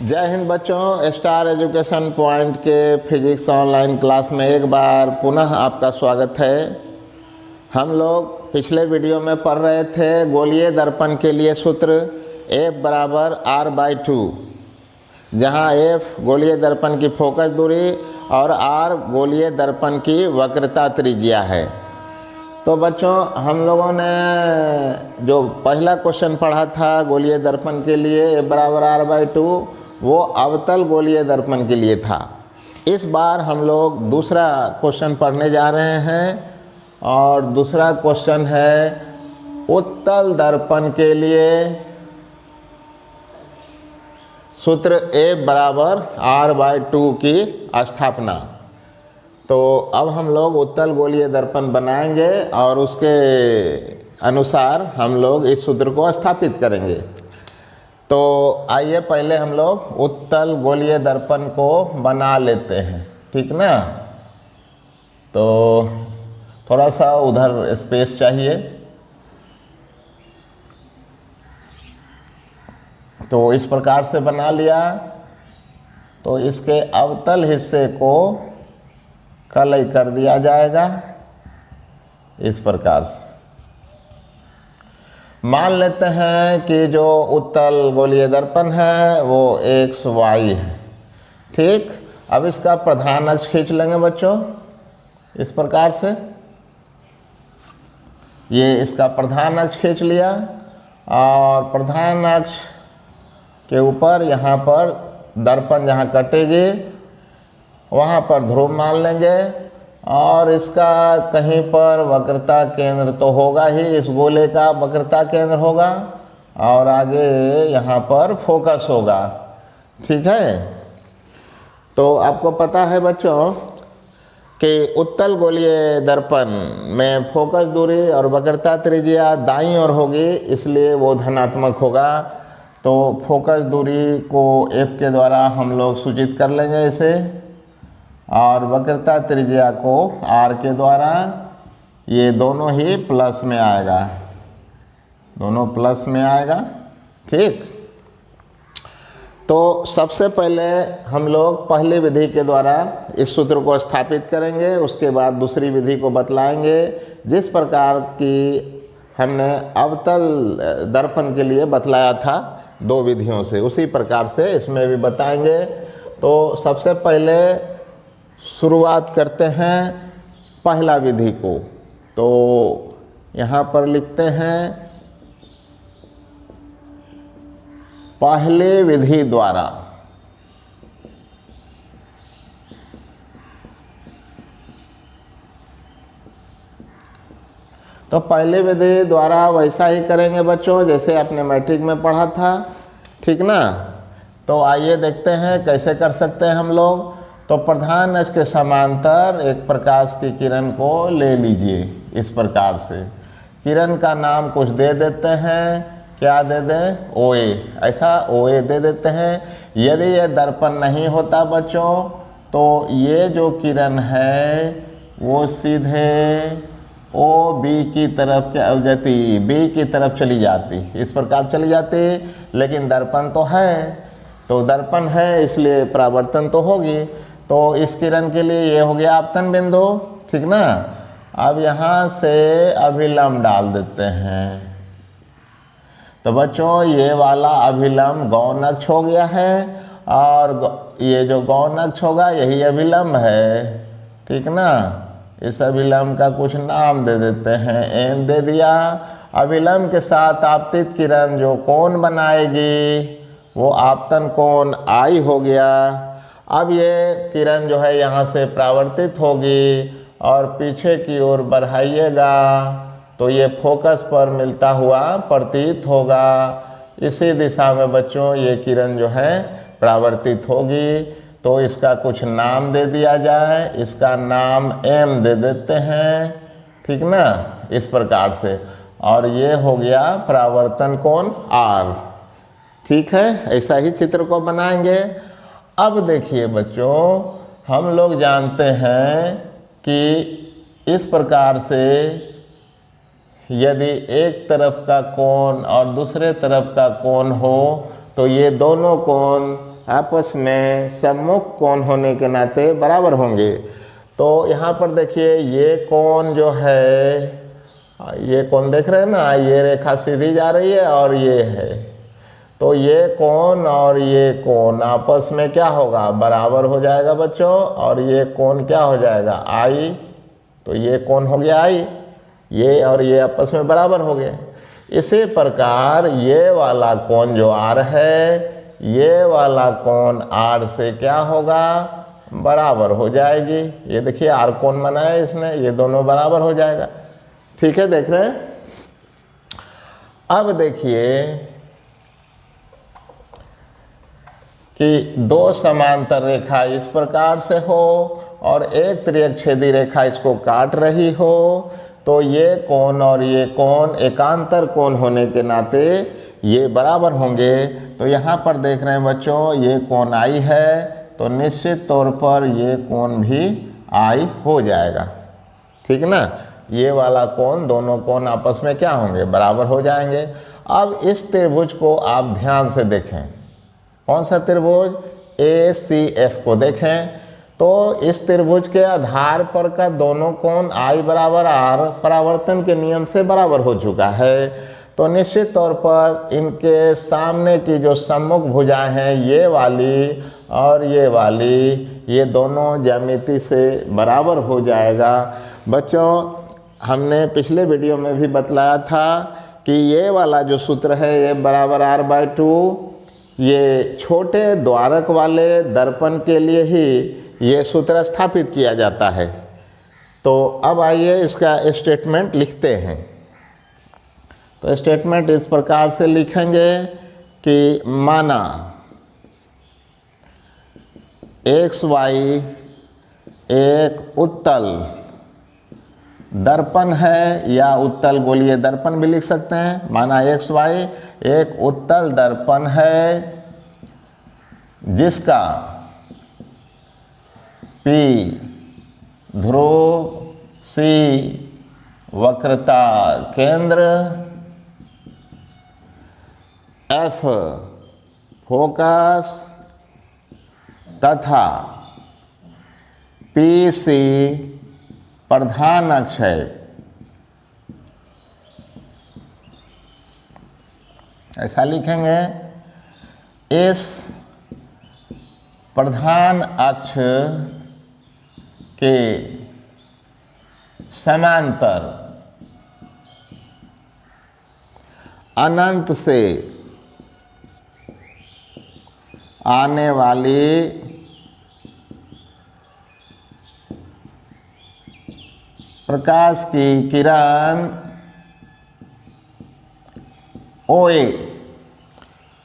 जय हिंद बच्चों, star education point के फिजिक्स ऑनलाइन क्लास में एक बार पुनः आपका स्वागत है। हम लोग पिछले वीडियो में पढ़ रहे थे गोलीय दर्पण के लिए सूत्र F बराबर R/2, जहाँ F गोलीय दर्पण की फोकस दूरी और R गोलीय दर्पण की वक्रता त्रिज्या है। तो बच्चों, हम लोगों ने जो पहला क्वेश्चन पढ़ा था गोलीय दर्पण के लिए F बराबर R/2, वो अवतल गोलीय दर्पण के लिए था। इस बार हम लोग दूसरा क्वेश्चन पढ़ने जा रहे हैं और दूसरा क्वेश्चन है उत्तल दर्पण के लिए सूत्र F बराबर R/2 की स्थापना। तो अब हम लोग उत्तल गोलीय दर्पण बनाएंगे और उसके अनुसार हम लोग इस सूत्र को स्थापित करेंगे। तो आइए पहले हम लोग उत्तल गोलीय दर्पण को बना लेते हैं, ठीक ना। तो थोड़ा सा उधर स्पेस चाहिए। तो इस प्रकार से बना लिया। तो इसके अवतल हिस्से को कलई कर दिया जाएगा इस प्रकार से। मान लेते हैं कि जो उत्तल गोलीय दर्पण है वो XY है, ठीक। अब इसका प्रधान अक्ष खींच लेंगे बच्चों इस प्रकार से। ये इसका प्रधान अक्ष खींच लिया और प्रधान अक्ष के ऊपर यहाँ पर दर्पण जहाँ कटेगी वहाँ पर ध्रुव मान लेंगे और इसका कहीं पर वक्रता केंद्र तो होगा ही, इस गोले का वक्रता केंद्र होगा और आगे यहाँ पर फोकस होगा, ठीक है। तो आपको पता है बच्चों कि उत्तल गोलीय दर्पण में फोकस दूरी और वक्रता त्रिज्या दाईं ओर होगी, इसलिए वो धनात्मक होगा। तो फोकस दूरी को F के द्वारा हम लोग सूचित कर लेंगे इसे, और वक्रता त्रिज्या को R के द्वारा। ये दोनों ही प्लस में आएगा, दोनों प्लस में आएगा, ठीक। तो सबसे पहले हम लोग पहली विधि के द्वारा इस सूत्र को स्थापित करेंगे, उसके बाद दूसरी विधि को बतलाएंगे। जिस प्रकार की हमने अवतल दर्पण के लिए बतलाया था दो विधियों से, उसी प्रकार से इसमें भी बताएंगे। तो सबसे पहले शुरुआत करते हैं पहला विधि को। तो यहाँ पर लिखते हैं पहले विधि द्वारा। तो पहले विधि द्वारा वैसा ही करेंगे बच्चों जैसे आपने मैट्रिक में पढ़ा था, ठीक ना। तो आइए देखते हैं कैसे कर सकते हैं हम लोग। तो प्रधान अक्ष के समांतर एक प्रकाश की किरण को ले लीजिए इस प्रकार से। किरण का नाम कुछ दे देते हैं, क्या दे दें, OA, ऐसा OA दे देते हैं। यदि ये दर्पण नहीं होता बच्चों तो ये जो किरण है वो सीधे OB की तरफ क्या जाती, B की तरफ चली जाती, इस प्रकार चली जाती। लेकिन दर्पण तो है, तो दर्पण है इसलिए परावर्तन तो होगी। तो इस किरण के लिए ये हो गया आपतन बिंदु, ठीक ना। अब यहाँ से अभिलंब डाल देते हैं। तो बच्चों ये वाला अभिलंब गौण अक्ष हो गया है और ये जो गौण अक्ष होगा यही अभिलंब है, ठीक ना। इस अभिलंब का कुछ नाम दे देते हैं, N दे दिया। अभिलंब के साथ आपतित किरण जो कोण बनाएगी वो आपतन कोण I हो गया। अब ये किरण जो है यहाँ से परावर्तित होगी और पीछे की ओर बढ़ाइएगा तो ये फोकस पर मिलता हुआ प्रतीत होगा। इसी दिशा में बच्चों ये किरण जो है परावर्तित होगी। तो इसका कुछ नाम दे दिया जाए, इसका नाम M दे देते हैं, ठीक ना, इस प्रकार से। और ये हो गया परावर्तन कोण R, ठीक है। ऐसा ही चित्र को बनाएंगे। अब देखिए बच्चों, हम लोग जानते हैं कि इस प्रकार से यदि एक तरफ का कोण और दूसरे तरफ का कोण हो तो ये दोनों कोण आपस में सम्मुख कोण होने के नाते बराबर होंगे। तो यहाँ पर देखिए ये कोण जो है, ये कोण देख रहे हैं ना, ये रेखा सीधी जा रही है और ये है, तो ये कोण और ये कोण आपस में क्या होगा, बराबर हो जाएगा बच्चों। और ये कोण क्या हो जाएगा, आई, तो ये कोण हो गया आई, ये और ये आपस में बराबर हो गए। इसी प्रकार ये वाला कोण जो आर है, ये वाला कोण आर से क्या होगा, बराबर हो जाएगी। ये देखिए आर कोण बनाया इसने, ये दोनों बराबर हो जाएगा। ठीक है, देख रहे हैं। अब देखिए कि दो समांतर रेखा इस प्रकार से हो और एक तिर्यक छेदी रेखा इसको काट रही हो, तो ये कोण और ये कोण एकांतर कोण होने के नाते ये बराबर होंगे। तो यहाँ पर देख रहे हैं बच्चों, ये कोण आई है, तो निश्चित तौर पर ये कोण भी आई हो जाएगा। ठीक ना, ये वाला कोण, दोनों कोण आपस में क्या होंगे, बराबर हो जाएंगे। अब इस त्रिभुज को आप ध्यान से देखें, कौन सा त्रिभुज, ACF को देखें। तो इस त्रिभुज के आधार पर का दोनों कोण I बराबर R परावर्तन के नियम से बराबर हो चुका है। तो निश्चित तौर पर इनके सामने की जो सम्मुख भुजाएं हैं, ये वाली और ये वाली, ये दोनों ज्यामिति से बराबर हो जाएगा। बच्चों हमने पिछले वीडियो में भी बतलाया था कि ये वाला जो सूत्र है, ये बराबर R/2, ये छोटे द्वारक वाले दर्पण के लिए ही ये सूत्र स्थापित किया जाता है। तो अब आइए इसका स्टेटमेंट लिखते हैं। तो स्टेटमेंट इस प्रकार से लिखेंगे कि माना XY एक उत्तल दर्पण है, या उत्तल गोलीय दर्पण भी लिख सकते हैं। माना XY एक उत्तल दर्पण है जिसका P ध्रुव, C वक्रता केंद्र, F फोकस तथा PC प्रधान अक्ष है। ऐसा लिखेंगे, इस प्रधान अक्ष के समांतर अनंत से आने वाली प्रकाश की किरण OA,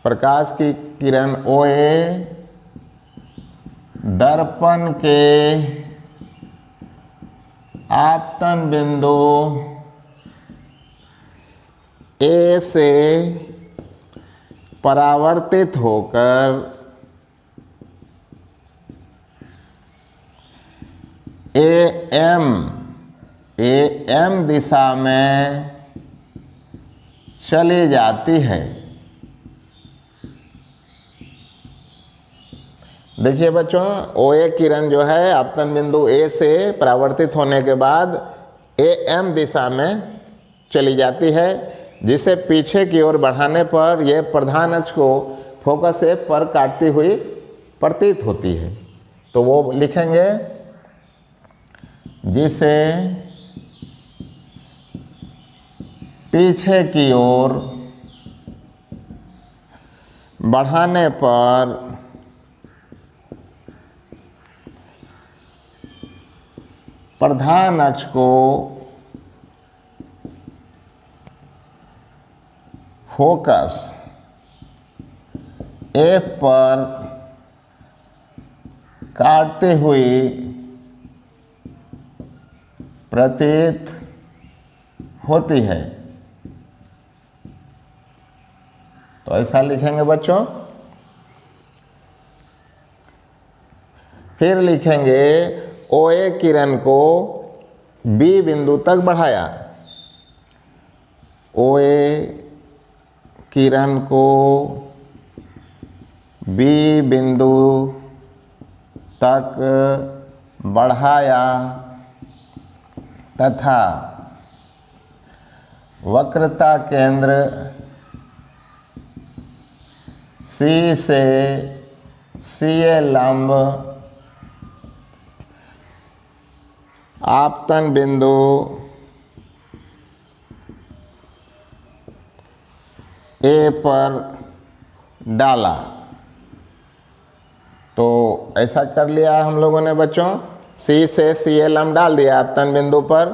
प्रकाश की किरण OA दर्पण के आपतन बिंदु A से परावर्तित होकर AM दिशा में चली जाती है। देखिए बच्चों, OA किरण जो है आपतन बिंदु A से परावर्तित होने के बाद AM दिशा में चली जाती है, जिसे पीछे की ओर बढ़ाने पर यह प्रधान अक्ष को फोकस से पर काटती हुई प्रतीत होती है। तो वो लिखेंगे, जिसे पीछे की ओर बढ़ाने पर प्रधान अक्ष को फोकस F पर काटते हुए प्रतीत होती है। तो ऐसा लिखेंगे बच्चों। फिर लिखेंगे, OA किरण को B बिंदु तक बढ़ाया। OA किरण को बी बिंदु तक बढ़ाया तथा वक्रता केंद्र सी से सीए लंब आपतन बिंदु ए पर डाला। तो ऐसा कर लिया हम लोगों ने बच्चों, सी से सी ए लंब डाल दिया आपतन बिंदु पर,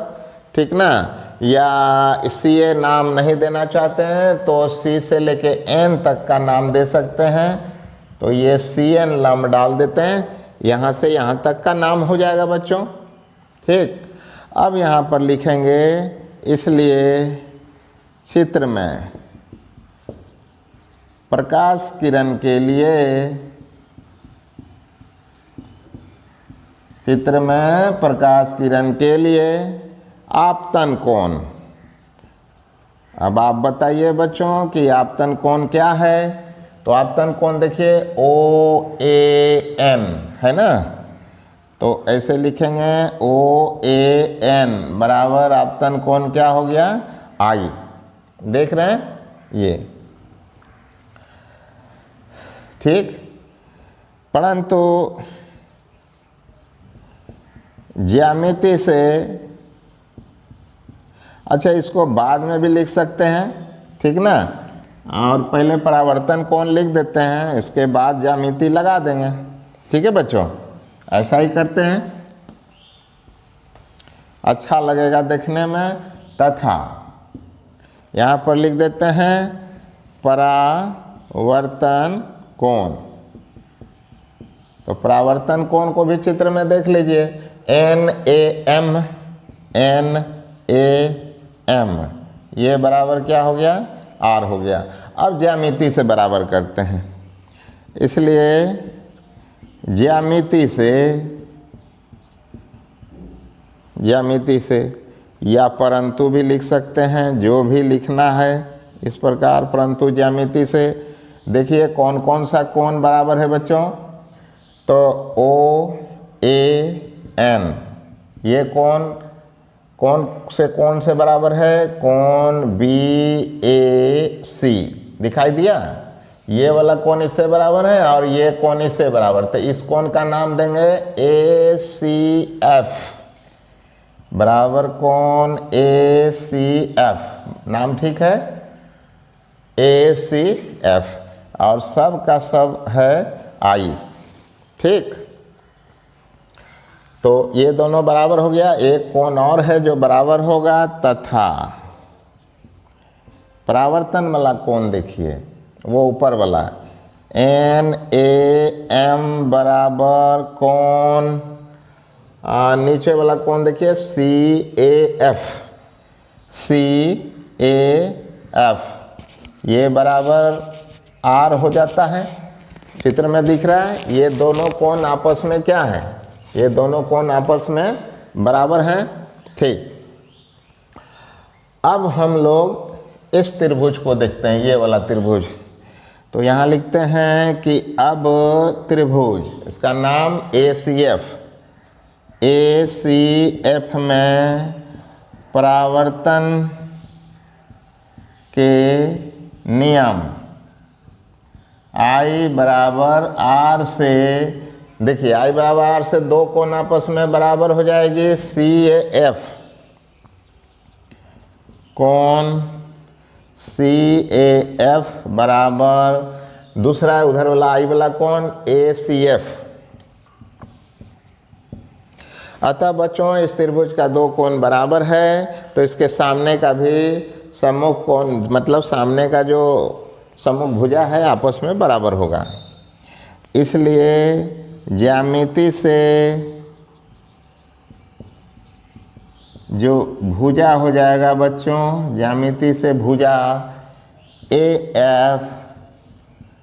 ठीक ना। या सी ए नाम नहीं देना चाहते हैं तो सी से लेके एन तक का नाम दे सकते हैं। तो ये सी एन लंब डाल देते हैं, यहाँ से यहाँ तक का नाम हो जाएगा बच्चों, ठीक। अब यहाँ पर लिखेंगे, इसलिए चित्र में प्रकाश किरण के लिए, चित्र में प्रकाश किरण के लिए आपतन कोण। अब आप बताइए बच्चों कि आपतन कोण क्या है। तो आपतन कोण देखिए ओ ए एन है ना, तो ऐसे लिखेंगे ओ ए एन बराबर आपतन कोण क्या हो गया, आई। देख रहे हैं ये, ठीक। परंतु ज्यामिति से, अच्छा इसको बाद में भी लिख सकते हैं, ठीक ना। और पहले परावर्तन कोण लिख देते हैं, इसके बाद ज्यामिति लगा देंगे, ठीक है बच्चों। ऐसा ही करते हैं, अच्छा लगेगा देखने में। तथा यहाँ पर लिख देते हैं परावर्तन कोण। तो परावर्तन कोण को भी चित्र में देख लीजिए, N A M, N A M, ये बराबर क्या हो गया, आर हो गया। अब ज्यामिति से बराबर करते हैं, इसलिए ज्यामिति से या परंतु भी लिख सकते हैं, जो भी लिखना है इस प्रकार। परंतु ज्यामिति से देखिए कौन कौन सा कोण बराबर है बच्चों। तो ओ ए एन, ये कोण कौन से बराबर है, कोण बी ए सी, दिखाई दिया। ये वाला कोण इससे बराबर है और ये कोण इससे बराबर, तो इस कोण का नाम देंगे ए सी एफ, बराबर कोण ए सी एफ, नाम ठीक है ए सी एफ, और सब का सब है आई, ठीक। तो ये दोनों बराबर हो गया। एक कोण और है जो बराबर होगा, तथा परावर्तन वाला कोण देखिए, वो ऊपर वाला एन ए एम बराबर कोण, नीचे वाला कोण देखिए सी A F, C A F, ये बराबर आर हो जाता है। चित्र में दिख रहा है, ये दोनों कोण आपस में क्या है, ये दोनों कोण आपस में बराबर हैं, ठीक। अब हम लोग इस त्रिभुज को देखते हैं, ये वाला त्रिभुज। तो यहाँ लिखते हैं कि अब त्रिभुज, इसका नाम ACF, ACF में परावर्तन के नियम I बराबर R से, देखिए I बराबर R से दो कोण आपस में बराबर हो जाएगी, CAF, कोण CAF बराबर दूसरा उधर वाला I वाला कोण ACF। अतः बच्चों इस त्रिभुज का दो कोण बराबर है, तो इसके सामने का भी सम्मुख कोण, मतलब सामने का जो सम्मुख भुजा है आपस में बराबर होगा। इसलिए ज्यामिति से जो भुजा हो जाएगा बच्चों, ज्यामिति से भुजा AF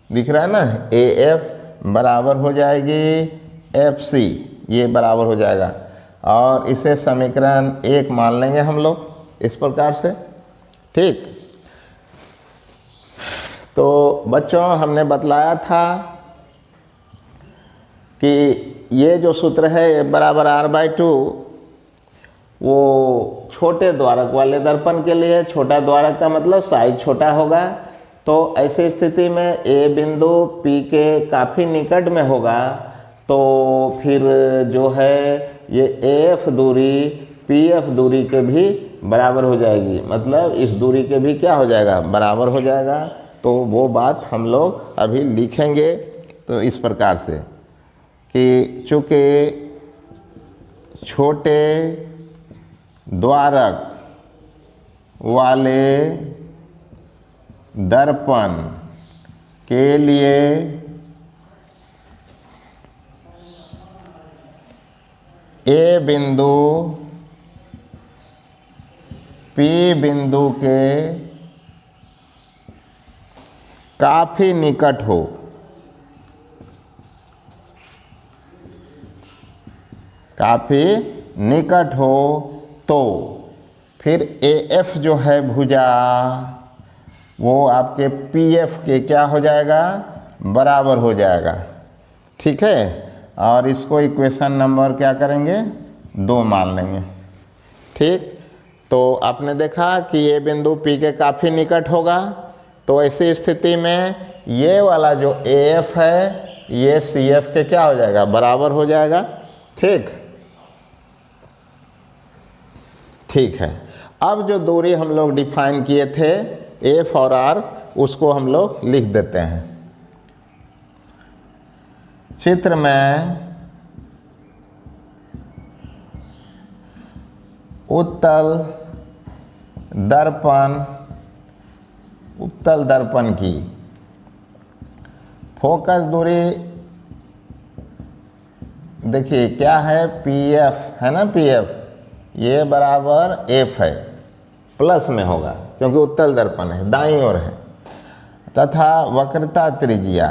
दिख रहा है ना, AF बराबर हो जाएगी FC, ये बराबर हो जाएगा। और इसे समीकरण 1 मान लेंगे हम लोग इस प्रकार से, ठीक। तो बच्चों हमने बतलाया था कि ये जो सूत्र है ए बराबर r/2 वो छोटे द्वारक वाले दर्पण के लिए, छोटा द्वारक का मतलब साइज छोटा होगा। तो ऐसी स्थिति में ए बिंदु P के काफ़ी निकट में होगा, तो फिर जो है ये AF दूरी PF दूरी के भी बराबर हो जाएगी, मतलब इस दूरी के भी क्या हो जाएगा, बराबर हो जाएगा। तो वो बात हम लोग अभी लिखेंगे। तो इस प्रकार से कि चूँकि छोटे द्वारक वाले दर्पण के लिए ए बिंदु P बिंदु के काफ़ी निकट हो, काफ़ी निकट हो, तो फिर AF जो है भुजा वो आपके PF के क्या हो जाएगा, बराबर हो जाएगा। ठीक है, और इसको इक्वेशन नंबर क्या करेंगे, 2 मान लेंगे। ठीक, तो आपने देखा कि ये बिंदु P के काफ़ी निकट होगा, तो ऐसी स्थिति में ये वाला जो AF है ये CF के क्या हो जाएगा, बराबर हो जाएगा। ठीक, ठीक है। अब जो दूरी हम लोग डिफाइन किए थे F और R, उसको हम लोग लिख देते हैं। चित्र में उत्तल दर्पण की फोकस दूरी देखिए क्या है, PF है ना, PF ये बराबर F है, प्लस में होगा क्योंकि उत्तल दर्पण है, दाईं ओर है, तथा वक्रता त्रिज्या।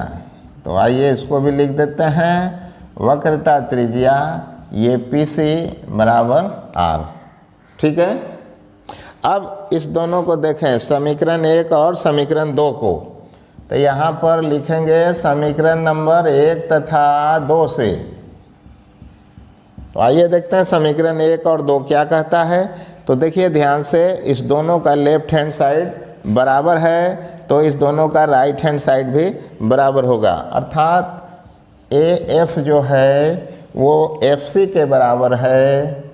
तो आइए इसको भी लिख देते हैं, वक्रता त्रिज्या ये PC बराबर R। ठीक है, अब इस दोनों को देखें, समीकरण 1 और समीकरण 2 को। तो यहाँ पर लिखेंगे समीकरण नंबर 1 तथा 2 से। तो आइए देखते हैं समीकरण 1 और 2 क्या कहता है। तो देखिए ध्यान से, इस दोनों का लेफ्ट हैंड साइड बराबर है, तो इस दोनों का राइट हैंड साइड भी बराबर होगा, अर्थात AF जो है वो FC के बराबर है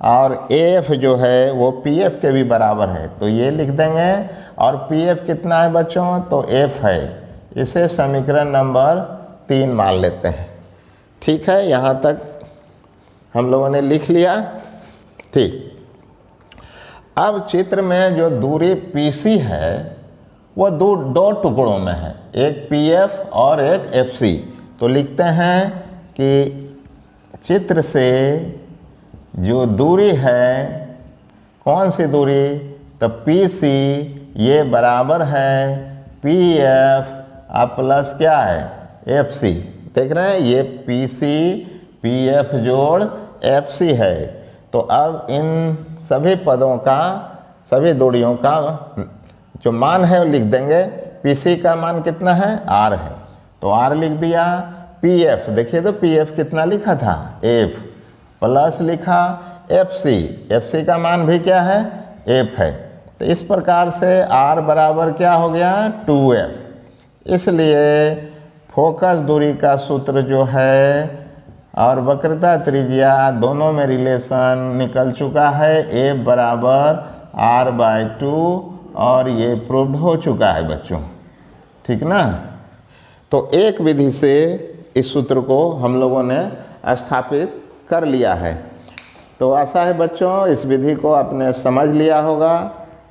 और AF जो है वो PF के भी बराबर है। तो ये लिख देंगे, और PF कितना है बच्चों, तो F है। इसे समीकरण नंबर 3 मान लेते हैं। ठीक है, यहाँ तक हम लोगों ने लिख लिया। ठीक, अब चित्र में जो दूरी PC है वो दो टुकड़ों में है, एक PF और एक FC। तो लिखते हैं कि चित्र से जो दूरी है, कौन सी दूरी, तो PC ये बराबर है PF प्लस क्या है, FC। देख रहे हैं, ये PC PF जोड़ FC है। तो अब इन सभी पदों का, सभी दूरियों का जो मान है वो लिख देंगे। PC का मान कितना है, R है, तो R लिख दिया। PF देखिए, तो PF कितना लिखा था, F, प्लस लिखा FC का मान भी क्या है, F है। तो इस प्रकार से R बराबर क्या हो गया, 2F। इसलिए फोकस दूरी का सूत्र जो है और वक्रता त्रिज्या दोनों में रिलेशन निकल चुका है, F बराबर R/2, और ये प्रूव्ड हो चुका है बच्चों। ठीक ना, तो एक विधि से इस सूत्र को हम लोगों ने स्थापित कर लिया है। तो आशा है बच्चों इस विधि को आपने समझ लिया होगा।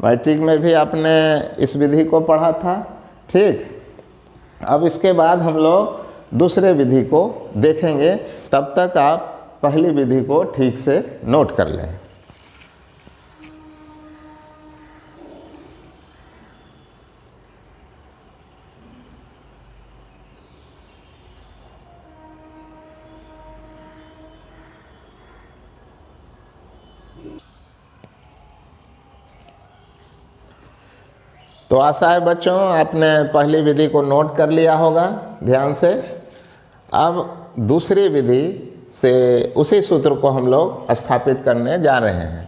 मैट्रिक में भी आपने इस विधि को पढ़ा था। ठीक, अब इसके बाद हम लोग दूसरे विधि को देखेंगे, तब तक आप पहली विधि को ठीक से नोट कर लें। तो आशा है बच्चों आपने पहली विधि को नोट कर लिया होगा ध्यान से। अब दूसरी विधि से उसी सूत्र को हम लोग स्थापित करने जा रहे हैं।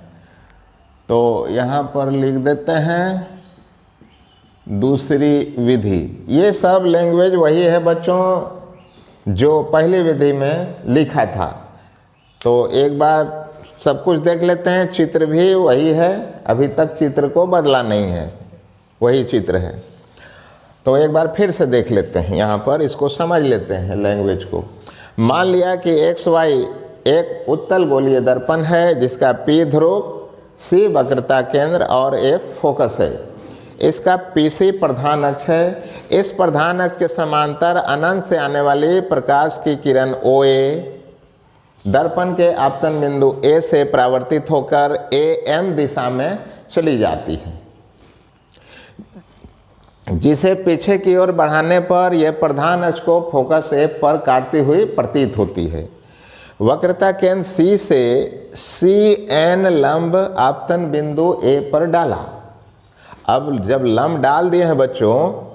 तो यहाँ पर लिख देते हैं दूसरी विधि। ये सब लैंग्वेज वही है बच्चों जो पहली विधि में लिखा था। तो एक बार सब कुछ देख लेते हैं। चित्र भी वही है, अभी तक चित्र को बदला नहीं है, वही चित्र है। तो एक बार फिर से देख लेते हैं, यहाँ पर इसको समझ लेते हैं लैंग्वेज को। मान लिया कि XY एक उत्तल गोलीय दर्पण है जिसका P ध्रुव, C वक्रता केंद्र और F फोकस है। इसका PC प्रधान अक्ष है। इस प्रधान अक्ष के समांतर अनंत से आने वाली प्रकाश की किरण OA दर्पण के आपतन बिंदु A से परावर्तित होकर AM दिशा में चली जाती है, जिसे पीछे की ओर बढ़ाने पर यह प्रधान अक्ष को फोकस F पर काटती हुई प्रतीत होती है। वक्रता केंद्र C से CN लंब आपतन बिंदु A पर डाला। अब जब लंब डाल दिए हैं बच्चों,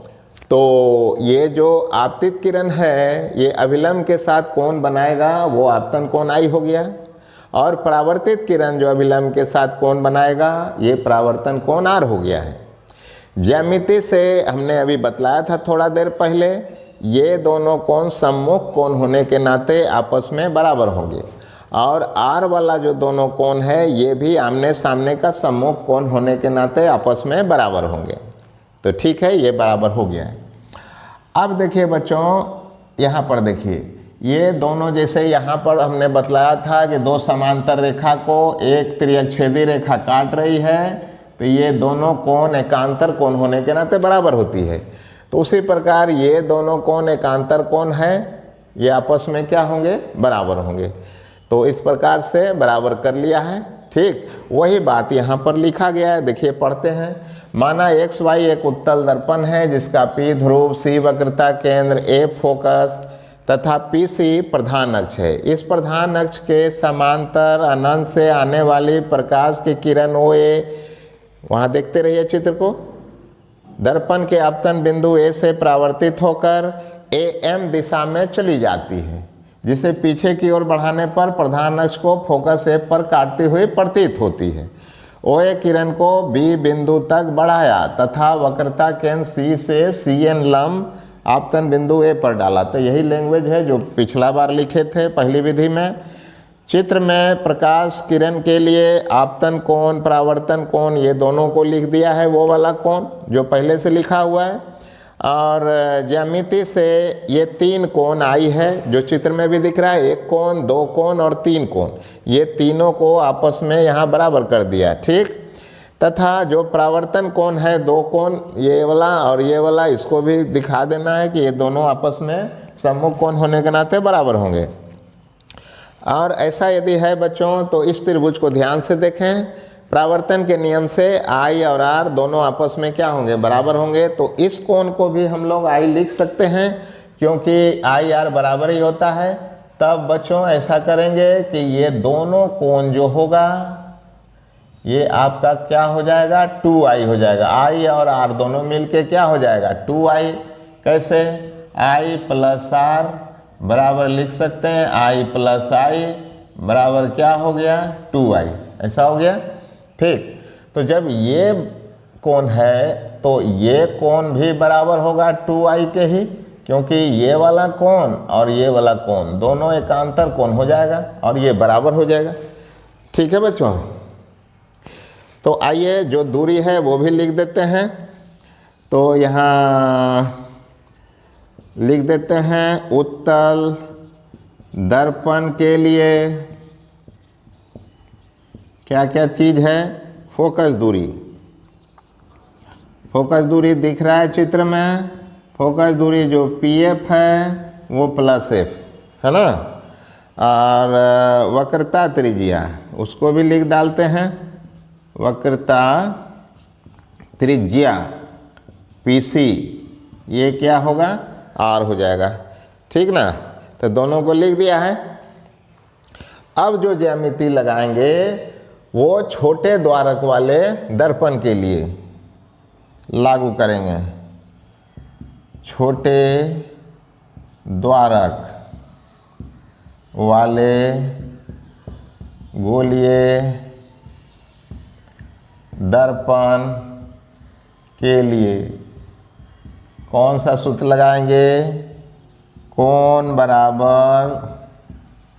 तो ये जो आपतित किरण है ये अभिलंब के साथ कोण बनाएगा, वो आपतन कोण I हो गया। और परावर्तित किरण जो अभिलंब के साथ कोण बनाएगा ये परावर्तन कोण R हो गया है। ज्यामिति से हमने अभी बतलाया था थोड़ा देर पहले, ये दोनों कोण सम्मुख कोण होने के नाते आपस में बराबर होंगे। और R वाला जो दोनों कोण है ये भी आमने सामने का सम्मुख कोण होने के नाते आपस में बराबर होंगे। तो ठीक है, ये बराबर हो गया है। अब देखिए बच्चों, यहाँ पर देखिए, ये दोनों जैसे यहाँ पर हमने बतलाया था कि दो समांतर रेखा को एक त्रिअक्षेदी रेखा काट रही है, तो ये दोनों कोण एकांतर कोण होने के नाते बराबर होती है। तो उसी प्रकार ये दोनों कोण एकांतर कोण है, ये आपस में क्या होंगे, बराबर होंगे। तो इस प्रकार से बराबर कर लिया है। ठीक वही बात यहाँ पर लिखा गया है, देखिए पढ़ते हैं। माना XY एक उत्तल दर्पण है जिसका P ध्रुव, C वक्रता केंद्र, F फोकस तथा PC प्रधान अक्ष है। इस प्रधान अक्ष के समांतर अनंत से आने वाली प्रकाश की किरण OA, वहाँ देखते रहिए चित्र को, दर्पण के आपतन बिंदु A से परावर्तित होकर AM दिशा में चली जाती है, जिसे पीछे की ओर बढ़ाने पर प्रधान अक्ष को फोकस F पर काटती हुई प्रतीत होती है। OA किरण को B बिंदु तक बढ़ाया तथा वक्रता केंद्र C से CN लंब आपतन बिंदु A पर डाला। तो यही लैंग्वेज है जो पिछला बार लिखे थे पहली विधि में। चित्र में प्रकाश किरण के लिए आपतन कोण, परावर्तन कोण, ये दोनों को लिख दिया है, वो वाला कोण जो पहले से लिखा हुआ है। और ज्यामिति से ये तीन कोण I है जो चित्र में भी दिख रहा है, एक कोण, दो कोण और तीन कोण, ये तीनों को आपस में यहाँ बराबर कर दिया। ठीक, तथा जो परावर्तन कोण है दो कोण, ये वाला और ये वाला, इसको भी दिखा देना है कि ये दोनों आपस में सम्मुख कोण होने के नाते बराबर होंगे। और ऐसा यदि है बच्चों तो इस त्रिभुज को ध्यान से देखें। परावर्तन के नियम से I और R दोनों आपस में क्या होंगे, बराबर होंगे। तो इस कोण को भी हम लोग I लिख सकते हैं, क्योंकि I R बराबर ही होता है। तब बच्चों ऐसा करेंगे कि ये दोनों कोण जो होगा ये आपका क्या हो जाएगा, 2I हो जाएगा। I और R दोनों मिलके क्या हो जाएगा, 2I। कैसे, I प्लस R बराबर लिख सकते हैं, I प्लस I बराबर क्या हो गया, 2I। ऐसा हो गया। ठीक, तो जब ये कोण है तो ये कोण भी बराबर होगा 2I के ही, क्योंकि ये वाला कोण और ये वाला कोण दोनों एकांतर कोण हो जाएगा और ये बराबर हो जाएगा। ठीक है बच्चों, तो आइए जो दूरी है वो भी लिख देते हैं। तो यहाँ लिख देते हैं उत्तल दर्पण के लिए क्या क्या चीज़ है, फोकस दूरी। फोकस दूरी दिख रहा है चित्र में। फोकस दूरी जो PF है वो प्लस F है ना। और वक्रता त्रिज्या उसको भी लिख डालते हैं, वक्रता त्रिज्या PC ये क्या होगा, R हो जाएगा। ठीक ना, तो दोनों को लिख दिया है। अब जो ज्यामिति लगाएंगे वो छोटे द्वारक वाले दर्पण के लिए लागू करेंगे। छोटे द्वारक वाले गोलीय दर्पण के लिए कौन सा सूत्र लगाएंगे? कोण बराबर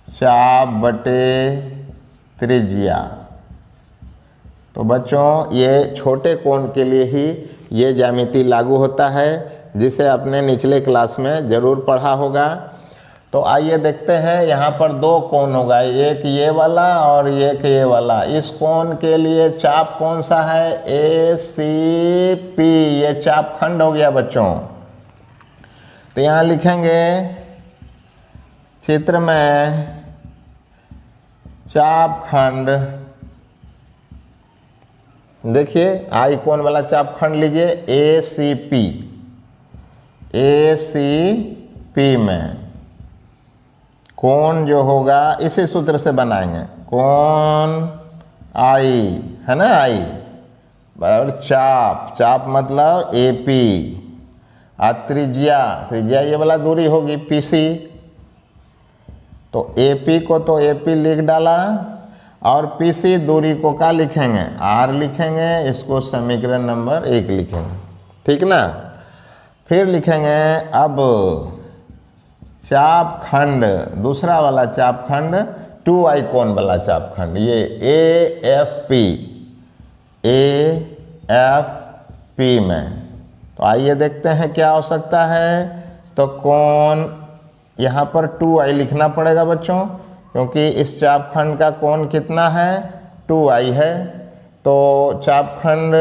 चाप बटे त्रिज्या। तो बच्चों ये छोटे कोण के लिए ही ये ज्यामिति लागू होता है, जिसे आपने निचले क्लास में ज़रूर पढ़ा होगा। तो आइए देखते हैं, यहाँ पर दो कोण होगा, एक ये वाला और एक ये वाला। इस कोण के लिए चाप कौन सा है? ACP, ये चाप खंड हो गया बच्चों। तो यहाँ लिखेंगे चित्र में चाप खंड, देखिए आई कोण वाला चाप खंड लीजिए ACP। ACP में कोण जो होगा इसी सूत्र से बनाएंगे, कोण आई है ना, आई बराबर चाप, चाप मतलब AP, और त्रिज्या, त्रिज्या ये वाला दूरी होगी PC। तो AP को तो AP लिख डाला, और PC दूरी को क्या लिखेंगे? R लिखेंगे, इसको समीकरण नंबर 1 लिखेंगे, ठीक ना। फिर लिखेंगे अब चाप खंड, दूसरा वाला चाप खंड 2i कोण वाला चाप खंड, ये AFP में। तो आइए देखते हैं क्या हो सकता है। तो कोण यहाँ पर 2i लिखना पड़ेगा बच्चों, क्योंकि इस चाप खंड का कोण कितना है? 2i है। तो चाप खंड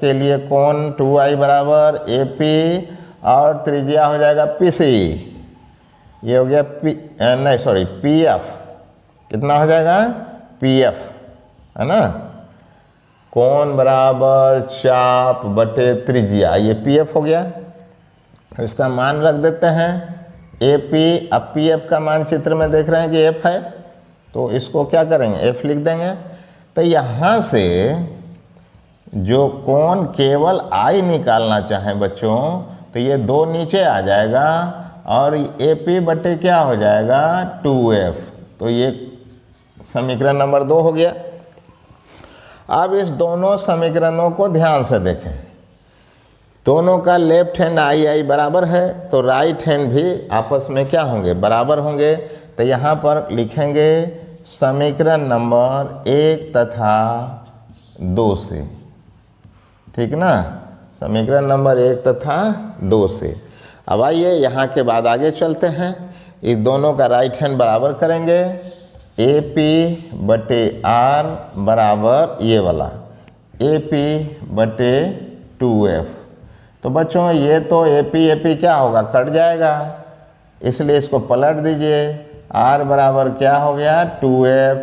के लिए कोण 2i बराबर AP, और त्रिज्या हो जाएगा PC, ये हो गया PF। कितना हो जाएगा? PF, है ना। कोण बराबर चाप बटे त्रिज्या, ये PF हो गया। तो इसका मान रख देते हैं AP। अब PF का मान चित्र में देख रहे हैं कि F है, तो इसको क्या करेंगे? F लिख देंगे। तो यहाँ से जो कोण केवल I निकालना चाहें बच्चों, तो ये 2 नीचे आ जाएगा, और AP बटे क्या हो जाएगा? 2F। तो ये समीकरण नंबर 2 हो गया। अब इस दोनों समीकरणों को ध्यान से देखें, दोनों का लेफ्ट हैंड आई बराबर है, तो राइट हैंड भी आपस में क्या होंगे? बराबर होंगे। तो यहाँ पर लिखेंगे समीकरण नंबर 1 तथा 2 से, ठीक ना, समीकरण नंबर 1 तथा 2 से। अब आइए यहाँ के बाद आगे चलते हैं, इस दोनों का राइट हैंड बराबर करेंगे। AP बटे R बराबर ये वाला AP बटे 2F। तो बच्चों ये तो AP क्या होगा? कट जाएगा, इसलिए इसको पलट दीजिए। R बराबर क्या हो गया? 2F।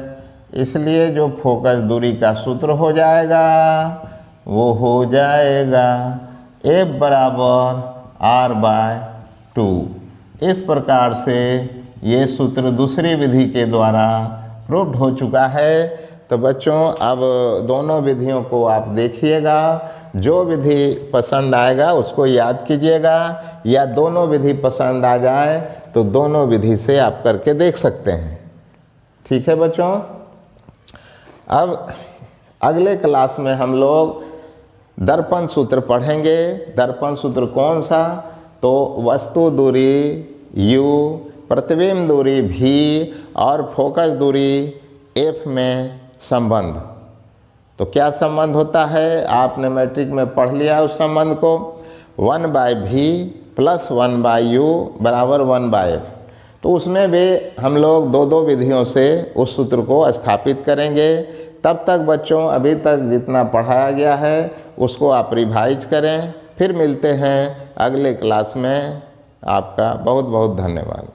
इसलिए जो फोकस दूरी का सूत्र हो जाएगा वो हो जाएगा F बराबर R/2। इस प्रकार से ये सूत्र दूसरी विधि के द्वारा प्रूव्ड हो चुका है। तो बच्चों अब दोनों विधियों को आप देखिएगा, जो विधि पसंद आएगा उसको याद कीजिएगा, या दोनों विधि पसंद आ जाए तो दोनों विधि से आप करके देख सकते हैं, ठीक है बच्चों। अब अगले क्लास में हम लोग दर्पण सूत्र पढ़ेंगे। दर्पण सूत्र कौन सा? तो वस्तु दूरी U, प्रतिबिंब दूरी V और फोकस दूरी F में संबंध। तो क्या संबंध होता है? आपने मैट्रिक में पढ़ लिया उस संबंध को, 1/V + 1/U बराबर 1/F। तो उसमें भी हम लोग दो विधियों से उस सूत्र को स्थापित करेंगे। तब तक बच्चों अभी तक जितना पढ़ाया गया है उसको आप रिवाइज करें। फिर मिलते हैं अगले क्लास में। आपका बहुत बहुत धन्यवाद।